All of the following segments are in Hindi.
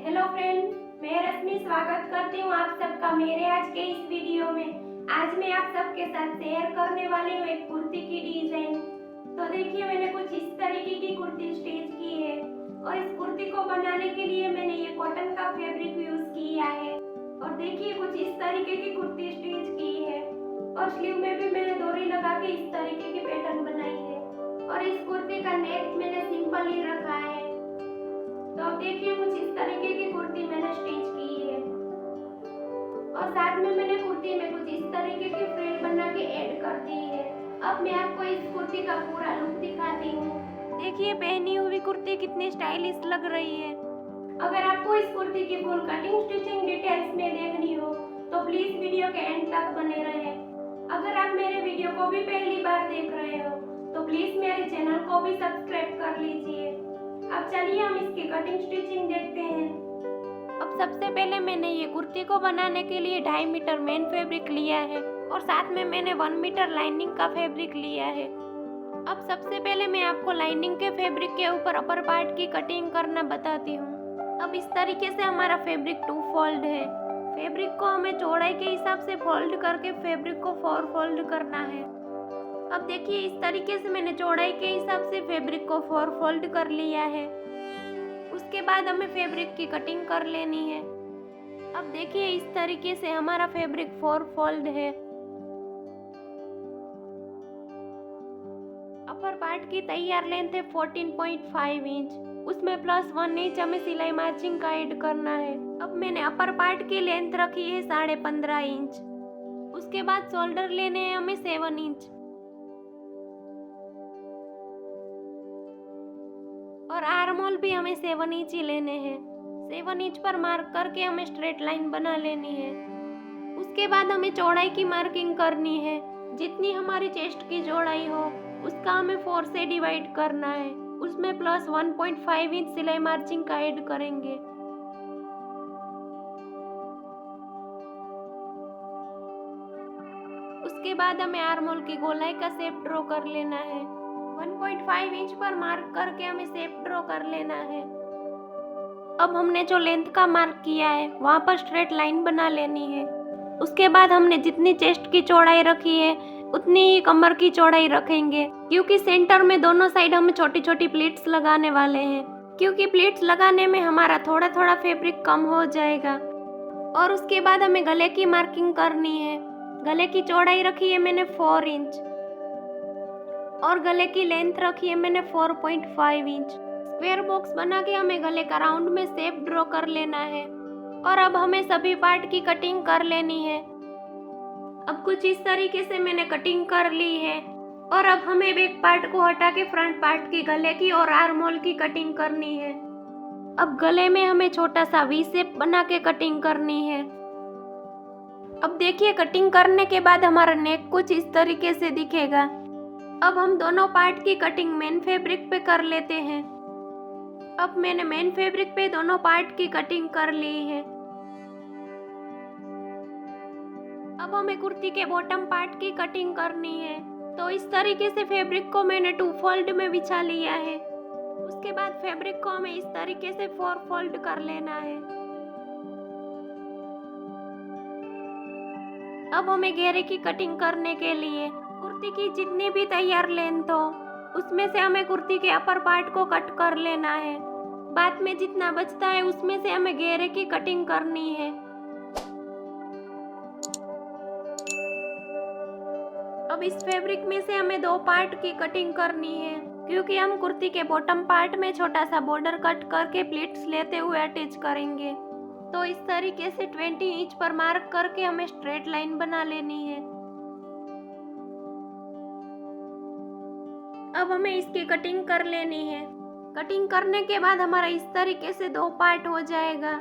हेलो फ्रेंड्स, मैं रश्मि स्वागत करती हूँ आप सबका मेरे आज के इस वीडियो में। आज मैं आप सबके साथ शेयर करने वाली हूँ एक कुर्ती की डिजाइन। तो देखिए, मैंने कुछ इस तरीके की कुर्ती स्टिच की है और इस कुर्ती को बनाने के लिए मैंने ये कॉटन का फैब्रिक यूज किया है। और देखिए, कुछ इस तरीके की कुर्ती स्टिच की है और स्लीव में भी मैंने डोरी लगा के इस तरीके की पैटर्न बनाई है। और इस कुर्ती का नेक मैंने सिंपल ही रखा है। तो अब देखिए, कुछ इस तरीके की कुर्ती मैंने स्टिच की है और साथ में मैंने कुर्ती में कुछ इस तरीके की फ्रिल बना के ऐड कर दी है। अब मैं आपको इस कुर्ती का पूरा लुक दिखाती हूँ। देखिए, पहनी हुई कुर्ती कितनी स्टाइलिश लग रही है। अगर आपको इस कुर्ती की फुल कटिंग स्टिचिंग डिटेल्स में देखनी हो तो प्लीज वीडियो के एंड तक बने रहें। अगर आप मेरे वीडियो को भी पहली बार देख रहे हो तो प्लीज मेरे चैनल को भी सब्सक्राइब कर लीजिए। अब चलिए हम इसकी कटिंग स्टिचिंग देखते हैं। अब सबसे पहले मैंने ये कुर्ती को बनाने के लिए 2.5 मीटर मेन फैब्रिक लिया है और साथ में मैंने 1 मीटर लाइनिंग का फैब्रिक लिया है। अब सबसे पहले मैं आपको लाइनिंग के फैब्रिक के ऊपर अपर पार्ट की कटिंग करना बताती हूँ। अब इस तरीके से हमारा फैब्रिक 2 फोल्ड है। फैब्रिक को हमें चौड़ाई के हिसाब से फोल्ड करके फैब्रिक को 4 फोल्ड करना है। अब देखिए, इस तरीके से मैंने चौड़ाई के हिसाब से फैब्रिक को 4 फोल्ड कर लिया है। उसके बाद हमें फैब्रिक की कटिंग कर लेनी है। अब देखिए, इस तरीके से हमारा फैब्रिक 4 फोल्ड है। अपर पार्ट की तैयार लेंथ है 14.5 इंच। उसमें +1 इंच हमें सिलाई मार्जिन का ऐड करना है। अब मैंने अपर पार्ट की लेंथ रखी है 15.5 इंच। उसके बाद शोल्डर लेने हैं हमें 7 इंच और आर्म होल भी हमें 7 इंच ही लेने हैं। 7 इंच पर मार्क करके हमें स्ट्रेट लाइन बना लेनी है। उसके बाद हमें चौड़ाई की मार्किंग करनी है। जितनी हमारी चेस्ट की चौड़ाई हो उसका हमें 4 से डिवाइड करना है। उसमें +1.5 इंच सिलाई मार्जिन का ऐड करेंगे। उसके बाद हमें आर्म होल की गोलाई का शेप ड्रॉ कर लेना है। 1.5 इंच पर मार्क करके हमें शेप ड्रॉ कर लेना है। अब हमने जो लेंथ का मार्क किया है वहाँ पर स्ट्रेट लाइन बना लेनी है। उसके बाद हमने जितनी चेस्ट की चौड़ाई रखी है उतनी ही कमर की चौड़ाई रखेंगे, क्योंकि सेंटर में दोनों साइड हम छोटी छोटी प्लीट्स लगाने वाले हैं। क्योंकि प्लीट्स लगाने में हमारा थोड़ा थोड़ा फैब्रिक कम हो जाएगा। और उसके बाद हमें गले की मार्किंग करनी है। गले की चौड़ाई रखी है मैंने 4 इंच और गले की लेंथ रखी है मैंने 4.5 इंच। स्क्वायर बॉक्स बना के हमें गले का राउंड में शेप ड्रॉ कर लेना है। और अब हमें सभी पार्ट की कटिंग कर लेनी है। अब कुछ इस तरीके से मैंने कटिंग कर ली है और अब हमें बैक पार्ट को हटा के फ्रंट पार्ट की गले की और आर्म होल की कटिंग करनी है। अब गले में हमें छोटा सा वी शेप बना के कटिंग करनी है। अब देखिए, कटिंग करने के बाद हमारा नेक कुछ इस तरीके से दिखेगा। अब हम दोनों पार्ट की कटिंग मेन फैब्रिक पे कर लेते हैं। अब मैंने मेन फैब्रिक पे दोनों पार्ट की कटिंग कर ली है। अब हमें कुर्ती के बॉटम पार्ट की कटिंग करनी है। तो इस तरीके से फैब्रिक को मैंने 2 फोल्ड में बिछा लिया है। उसके बाद फैब्रिक को हमें इस तरीके से 4 फोल्ड कर लेना है। अब हमें घेरे की कटिंग करने के लिए कुर्ती की जितनी भी तैयार लेंथ हो उसमें से हमें कुर्ती के अपर पार्ट को कट कर लेना है। बाद में जितना बचता है उसमें से हमें घेरे की कटिंग करनी है। अब इस फैब्रिक में से हमें 2 पार्ट की कटिंग करनी है, क्योंकि हम कुर्ती के बॉटम पार्ट में छोटा सा बॉर्डर कट करके प्लीट्स लेते हुए अटैच करेंगे। तो इस तरीके से 20 इंच पर मार्क करके हमें स्ट्रेट लाइन बना लेनी है। अब हमें इसकी कटिंग कर लेनी है। कटिंग करने के बाद हमारा इस तरीके से 2 पार्ट हो जाएगा।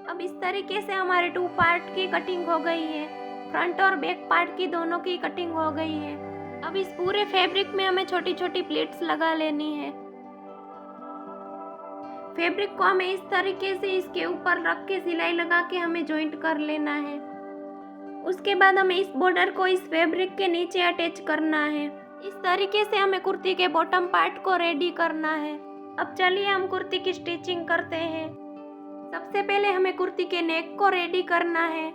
अब इस तरीके से हमारे 2 पार्ट की कटिंग हो गई है। फ्रंट और बैक पार्ट की दोनों की कटिंग हो गई है। अब इस पूरे फैब्रिक में हमें छोटी छोटी प्लीट्स लगा लेनी है। फैब्रिक को हमें इस तरीके से इसके ऊपर रख के सिलाई लगा के हमें जॉइंट कर लेना है। उसके बाद हमें इस बॉर्डर को इस फैब्रिक के नीचे अटैच करना है। इस तरीके से हमें कुर्ती के बॉटम पार्ट को रेडी करना है। अब चलिए हम कुर्ती की स्टिचिंग करते हैं। सबसे पहले हमें कुर्ती के नेक को रेडी करना है।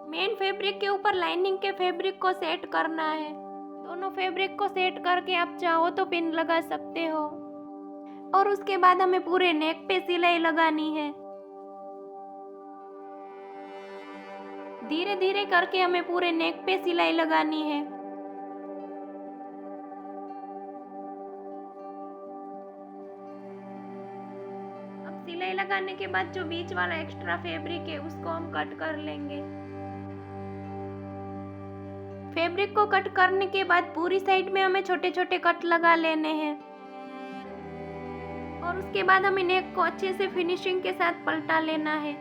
मेन फैब्रिक के ऊपर लाइनिंग के फैब्रिक को सेट करना है। दोनों फैब्रिक को सेट करके आप चाहो तो पिन लगा सकते हो और उसके बाद हमें पूरे नेक पे सिलाई लगानी है। धीरे धीरे करके हमें पूरे नेक पे सिलाई लगानी है। अब सिलाई लगाने के बाद जो बीच वाला एक्स्ट्रा फैब्रिक है उसको हम कट कर लेंगे। फैब्रिक को कट करने के बाद पूरी साइड में हमें छोटे छोटे कट लगा लेने हैं और उसके बाद हमें नेक को अच्छे से फिनिशिंग के साथ पलटा लेना है।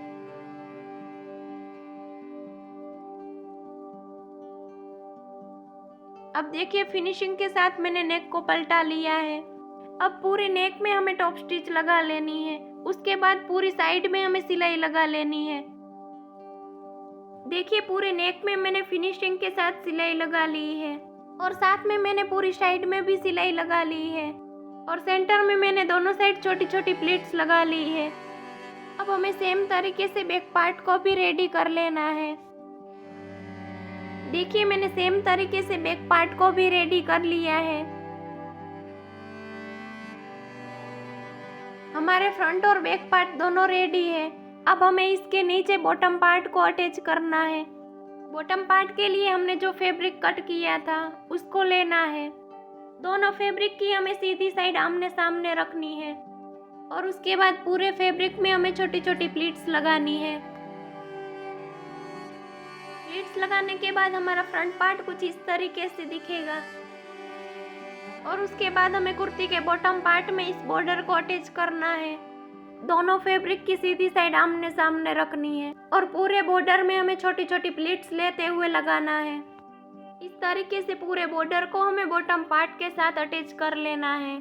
अब देखिए फिनिशिंग के साथ मैंने नेक को पलटा लिया है। अब पूरे नेक में हमें टॉप स्टिच लगा लेनी है। उसके बाद पूरी साइड में हमें सिलाई लगा लेनी है। देखिए पूरे नेक में मैंने फिनिशिंग के साथ सिलाई लगा ली है और साथ में मैंने पूरी साइड में भी सिलाई लगा ली है और सेंटर में मैंने दोनों साइड छोटी छोटी प्लीट्स लगा ली है। अब हमें सेम तरीके से बैक पार्ट को भी रेडी कर लेना है। देखिए मैंने सेम तरीके से बैक पार्ट को भी रेडी कर लिया है। हमारे फ्रंट और बैक पार्ट दोनों रेडी है। अब हमें इसके नीचे बॉटम पार्ट को अटैच करना है। बॉटम पार्ट के लिए हमने जो फैब्रिक कट किया था उसको लेना है। दोनों फैब्रिक की हमें सीधी साइड आमने सामने रखनी है और उसके बाद पूरे फैब्रिक में हमें छोटी छोटी प्लीट्स लगानी है। प्लीट्स लगाने के बाद हमारा फ्रंट पार्ट कुछ इस तरीके से दिखेगा और उसके बाद हमें कुर्ती के बॉटम पार्ट में इस बॉर्डर को अटैच करना है। दोनों फैब्रिक की सीधी साइड आमने सामने रखनी है और पूरे बॉर्डर में हमें छोटी छोटी प्लीट्स लेते हुए लगाना है। इस तरीके से पूरे बॉर्डर को हमें बॉटम पार्ट के साथ अटैच कर लेना है।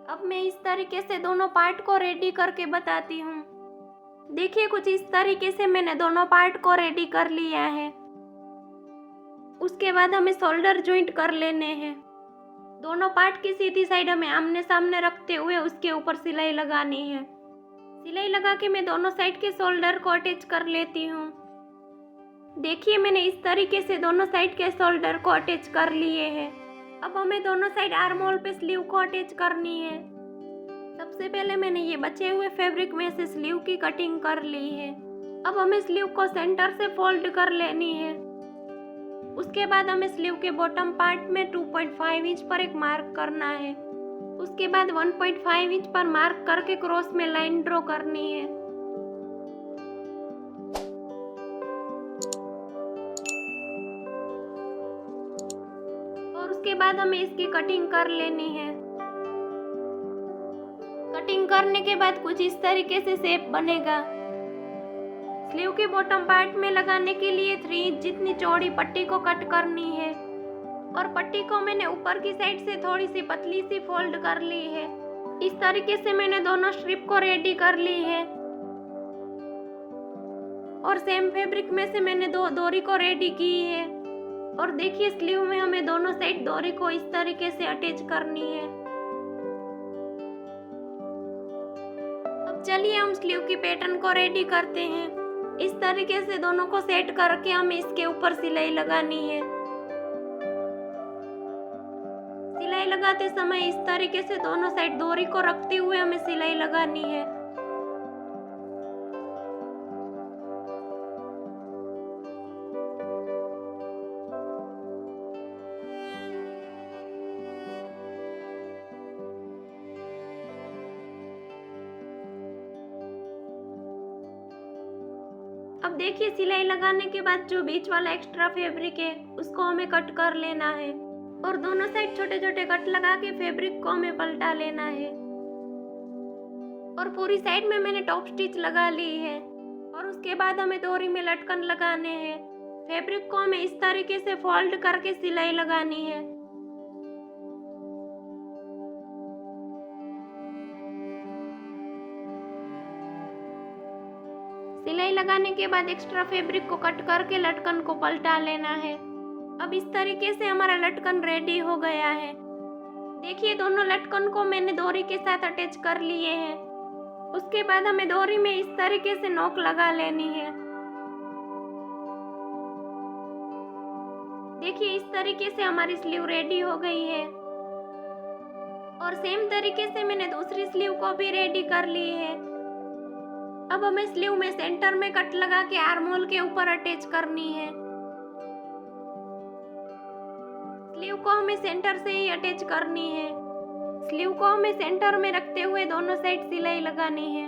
अब मैं इस तरीके से दोनों पार्ट को रेडी करके बताती हूँ। देखिए कुछ इस तरीके से मैंने दोनों पार्ट को रेडी कर लिया है। उसके बाद हमें शोल्डर जॉइंट कर लेने हैं। दोनों पार्ट की सीधी साइड हमें आमने सामने रखते हुए उसके ऊपर सिलाई लगानी है। सिलाई लगा के मैं दोनों साइड के शोल्डर को अटैच कर लेती हूँ। देखिए मैंने इस तरीके से दोनों साइड के शोल्डर को अटैच कर लिए हैं। अब हमें दोनों साइड आर्म होल पे स्लीव को अटैच करनी है। सबसे पहले मैंने ये बचे हुए फैब्रिक में से स्लीव की कटिंग कर ली है। अब हमें स्लीव को सेंटर से फोल्ड कर लेनी है। उसके बाद हमें स्लीव के बॉटम पार्ट में 2.5 इंच पर एक मार्क करना है। उसके बाद 1.5 इंच पर मार्क करके क्रॉस में लाइन ड्रॉ करनी है। और उसके बाद हमें इसकी कटिंग कर लेनी है। कटिंग करने के बाद कुछ इस तरीके से शेप बनेगा। स्लीव के बॉटम पार्ट में लगाने के लिए 3 इंच जितनी चौड़ी पट्टी को कट करनी है और पट्टी को मैंने ऊपर की साइड से थोड़ी सी पतली सी फोल्ड कर ली है। इस तरीके से मैंने दोनों स्ट्रिप को रेडी कर ली है और सेम फैब्रिक में से मैंने दो डोरी को रेडी की है। और देखिए स्लीव में हमें दोनों साइड डोरी को इस तरीके से अटैच करनी है। अब चलिए हम स्लीव की पैटर्न को रेडी करते हैं। इस तरीके से दोनों को सेट करके हमें इसके ऊपर सिलाई लगानी है। सिलाई लगाते समय इस तरीके से दोनों साइड डोरी को रखते हुए हमें सिलाई लगानी है। अब देखिए सिलाई लगाने के बाद जो बीच वाला एक्स्ट्रा फैब्रिक है उसको हमें कट कर लेना है और दोनों साइड छोटे छोटे कट लगा के फैब्रिक को हमें पलटा लेना है। और पूरी साइड में मैंने टॉप स्टिच लगा ली है और उसके बाद हमें डोरी में लटकन लगाने हैं। फैब्रिक को हमें इस तरीके से फोल्ड करके सिलाई लगानी है। सिलाई लगाने के बाद एक्स्ट्रा फैब्रिक को कट करके लटकन को पलटा लेना है। अब इस तरीके से हमारा लटकन रेडी हो गया है। देखिए दोनों लटकन को मैंने डोरी के साथ अटैच कर लिए हैं। उसके बाद हमें डोरी में इस तरीके से नोक लगा लेनी है। देखिए इस तरीके से हमारी स्लीव रेडी हो गई है और सेम तरीके से मैंने दूसरी स्लीव को भी रेडी कर ली है। अब हमें स्लीव में सेंटर में कट लगा के आर्म होल के ऊपर अटैच करनी है। स्लीव को हमें सेंटर से ही अटैच करनी है। स्लीव को हमें सेंटर में रखते हुए दोनों साइड सिलाई लगानी है।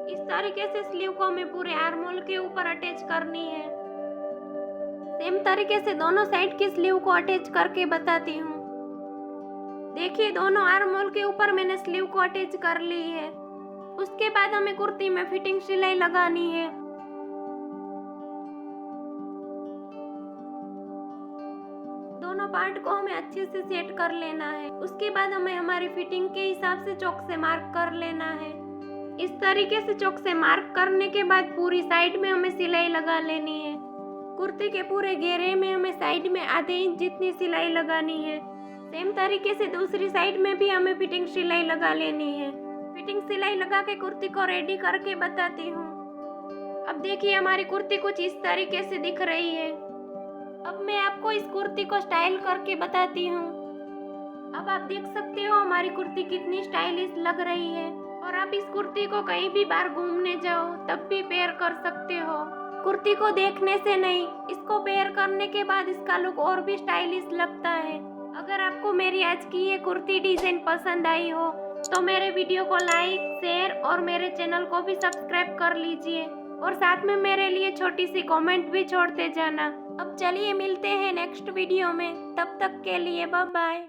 इस तरीके से स्लीव को हमें पूरे आर्म होल के ऊपर अटैच करनी है। सेम तरीके से दोनों साइड की स्लीव को अटैच करके बताती हूँ। देखिए दोनों आर्म होल के ऊपर मैंने स्लीव को अटैच कर ली है। उसके बाद हमें कुर्ती में फिटिंग सिलाई लगानी है। दोनों पार्ट को हमें अच्छे से सेट कर लेना है। उसके बाद हमें हमारी फिटिंग के हिसाब से चौक से मार्क कर लेना है। इस तरीके से चौक से मार्क करने के बाद पूरी साइड में हमें सिलाई लगा लेनी है। कुर्ती के पूरे घेरे में हमें साइड में आधे इंच जितनी सिलाई लगानी है। सेम तरीके से दूसरी साइड में भी हमें फिटिंग सिलाई लगा लेनी है। फिटिंग सिलाई लगा के कुर्ती को रेडी करके बताती हूँ। अब देखिए हमारी कुर्ती कुछ इस तरीके से दिख रही है। अब मैं आपको इस कुर्ती को स्टाइल करके बताती हूँ। अब आप देख सकते हो हमारी कुर्ती कितनी स्टाइलिश लग रही है और आप इस कुर्ती को कहीं भी बाहर घूमने जाओ तब भी पेयर कर सकते हो। कुर्ती को देखने से नहीं, इसको पेयर करने के बाद इसका लुक और भी स्टाइलिश लगता है। अगर आपको मेरी आज की ये कुर्ती डिजाइन पसंद आई हो तो मेरे वीडियो को लाइक, शेयर और मेरे चैनल को भी सब्सक्राइब कर लीजिए और साथ में मेरे लिए छोटी सी कमेंट भी छोड़ते जाना। अब चलिए मिलते हैं नेक्स्ट वीडियो में, तब तक के लिए बाय बाय।